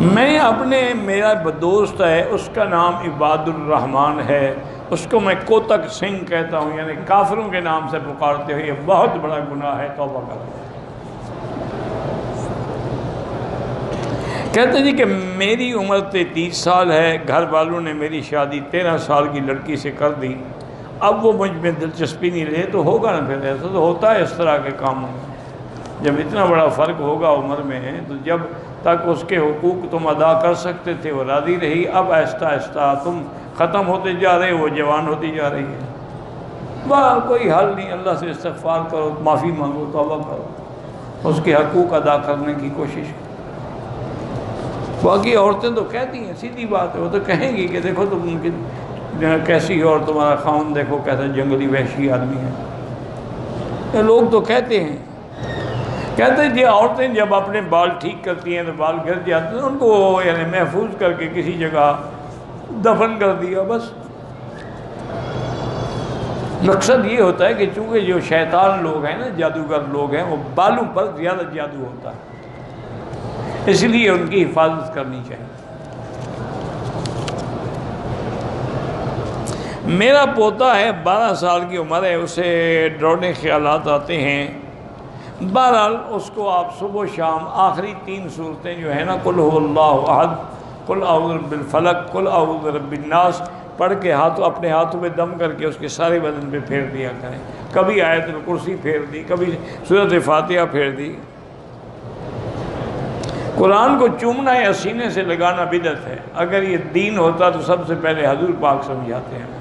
میں میرا دوست ہے، اس کا نام عباد الرحمن ہے، اس کو میں کوتک سنگھ کہتا ہوں، یعنی کافروں کے نام سے پکارتے ہو، یہ بہت بڑا گناہ ہے، توبہ کرو۔ کہتے جی کہ میری عمر 33 سال ہے، گھر والوں نے میری شادی 13 سال کی لڑکی سے کر دی، اب وہ مجھ میں دلچسپی نہیں رہے، تو ہوگا نا، پھر ایسا تو ہوتا ہے اس طرح کے کاموں میں، جب اتنا بڑا فرق ہوگا عمر میں، تو جب تک اس کے حقوق تم ادا کر سکتے تھے وہ راضی رہی، اب آہستہ آہستہ تم ختم ہوتے جا رہے، وہ جوان ہوتی جا رہی ہے، کوئی حل نہیں، اللہ سے استغفار کرو، معافی مانگو، توبہ کرو، اس کے حقوق ادا کرنے کی کوشش کرو۔ باقی عورتیں تو کہتی ہیں، سیدھی بات ہے، وہ تو کہیں گی کہ دیکھو تم ان کی کیسی ہو، اور تمہارا خاوند دیکھو کیسا جنگلی وحشی آدمی ہے، یہ لوگ تو کہتے ہیں۔ کہتے ہیں جی عورتیں جب اپنے بال ٹھیک کرتی ہیں تو بال گر جاتے ہیں، ان کو یعنی محفوظ کر کے کسی جگہ دفن کر دیا، بس مقصد یہ ہوتا ہے کہ چونکہ جو شیطان لوگ ہیں نا، جادوگر لوگ ہیں، وہ بالوں پر زیادہ جادو ہوتا ہے، اس لیے ان کی حفاظت کرنی چاہیے۔ میرا پوتا ہے، 12 سال کی عمر ہے، اسے ڈراؤنے خیالات آتے ہیں، بہرحال اس کو آپ صبح و شام آخری 3 صورتیں جو ہیں نا، قل هو اللہ احد، قل اعوذ برب الفلق، قل اعوذ برب الناس، پڑھ کے اپنے ہاتھوں میں دم کر کے اس کے سارے بدن پہ پھیر دیا کریں، کبھی آیت الکرسی پھیر دی، کبھی سورۃ فاتحہ پھیر دی۔ قرآن کو چومنا یا سینے سے لگانا بدعت ہے، اگر یہ دین ہوتا تو سب سے پہلے حضور پاک سمجھاتے ہیں،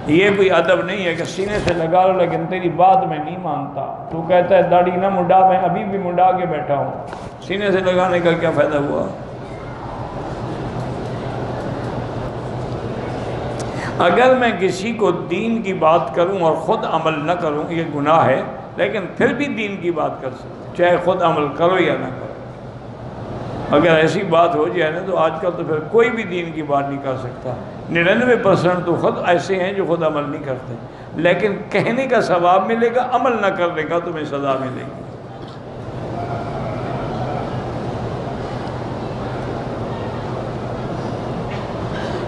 یہ کوئی ادب نہیں ہے کہ سینے سے لگا لو لیکن تیری بات میں نہیں مانتا، تو کہتا ہے داڑھی نہ منڈا، میں ابھی بھی منڈا کے بیٹھا ہوں، سینے سے لگانے کا کیا فائدہ ہوا؟ اگر میں کسی کو دین کی بات کروں اور خود عمل نہ کروں یہ گناہ ہے، لیکن پھر بھی دین کی بات کر سکتا، چاہے خود عمل کرو یا نہ کرو۔ اگر ایسی بات ہو جائے نا تو آج کل تو پھر کوئی بھی دین کی بات نہیں کر سکتا، 99% تو خود ایسے ہیں جو خود عمل نہیں کرتے، لیکن کہنے کا ثواب ملے گا، عمل نہ کرنے کا تمہیں سزا ملے گی۔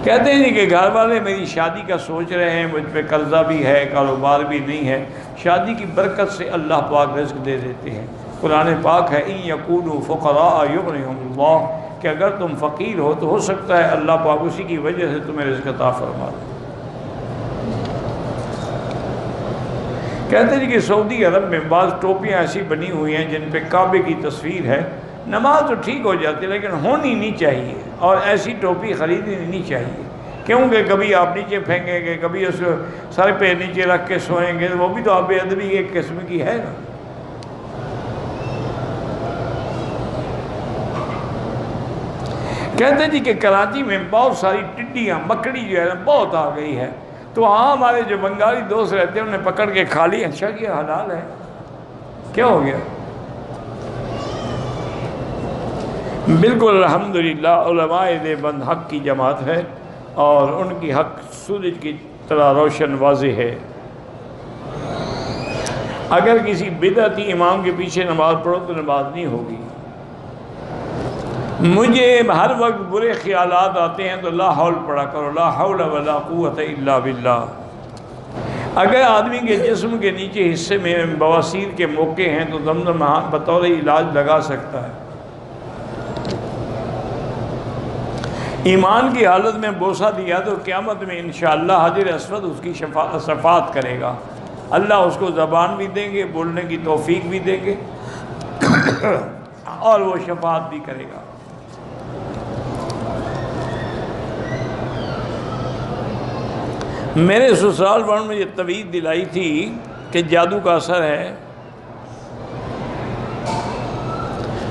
کہتے ہیں کہ گھر والے میری شادی کا سوچ رہے ہیں، مجھ پہ قرضہ بھی ہے، کاروبار بھی نہیں ہے، شادی کی برکت سے اللہ پاک رزق دے دیتے ہیں، قرآن پاک ہے ان یکونوا فقراء یغنیہم اللہ، کہ اگر تم فقیر ہو تو ہو سکتا ہے اللہ پاک اسی کی وجہ سے تمہیں رزق عطا فرما دے۔ کہتے ہیں کہ سعودی عرب میں بعض ٹوپیاں ایسی بنی ہوئی ہیں جن پہ کعبے کی تصویر ہے، نماز تو ٹھیک ہو جاتی ہے لیکن ہونی نہیں چاہیے، اور ایسی ٹوپی خریدنی نہیں چاہیے، کیونکہ کبھی آپ نیچے پھینکیں گے، کبھی اس سر پہ نیچے رکھ کے سوئیں گے، وہ بھی تو آپ بے ادبی ایک قسم کی ہے نا۔ کہتے جی کہ کراچی میں بہت ساری ٹڈیاں، مکڑی جو ہے نا بہت آ گئی ہے، تو ہاں ہمارے جو بنگالی دوست رہتے ہیں انہیں پکڑ کے کھا لی، اچھا کیا، حلال ہے، کیا ہو گیا؟ بالکل الحمدللہ علماء دیوبند حق کی جماعت ہے، اور ان کی حق سورج کی طرح روشن واضح ہے۔ اگر کسی بدعتی امام کے پیچھے نماز پڑھو تو نماز نہیں ہوگی۔ مجھے ہر وقت برے خیالات آتے ہیں تو لا حول پڑھا کرو، لا حول ولا قوت الا باللہ۔ اگر آدمی کے جسم کے نیچے حصے میں بواسیر کے موقع ہیں تو زمزم بطور علاج لگا سکتا ہے۔ ایمان کی حالت میں بوسہ دیا تو قیامت میں انشاءاللہ حجر اسود اس کی شفاعت کرے گا، اللہ اس کو زبان بھی دیں گے، بولنے کی توفیق بھی دیں گے، اور وہ شفاعت بھی کرے گا۔ میرے سسرال والوں نے یہ تویز دلائی تھی کہ جادو کا اثر ہے،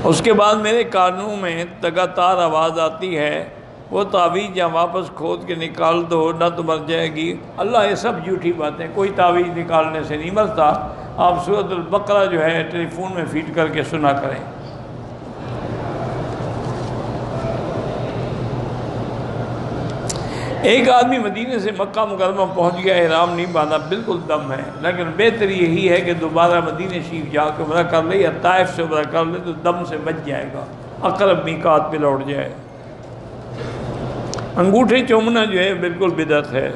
اس کے بعد میرے کانوں میں لگاتار آواز آتی ہے وہ تعویذ یا واپس کھود کے نکال دو نہ تو مر جائے گی۔ اللہ یہ سب جھوٹی باتیں، کوئی تعویذ نکالنے سے نہیں مرتا، آپ سورۃ البقرہ جو ہے ٹیلی فون میں فیڈ کر کے سنا کریں۔ ایک آدمی مدینے سے مکہ مکرمہ پہنچ گیا، احرام نہیں باندھا، بالکل دم ہے، لیکن بہتر یہی ہے کہ دوبارہ مدینے شریف جا کے عمرہ کر لے یا طائف سے عمرہ کر لے تو دم سے بچ جائے گا، اقرب میقات پہ لوٹ جائے۔ انگوٹھے چومنا جو ہے بالکل بدعت ہے.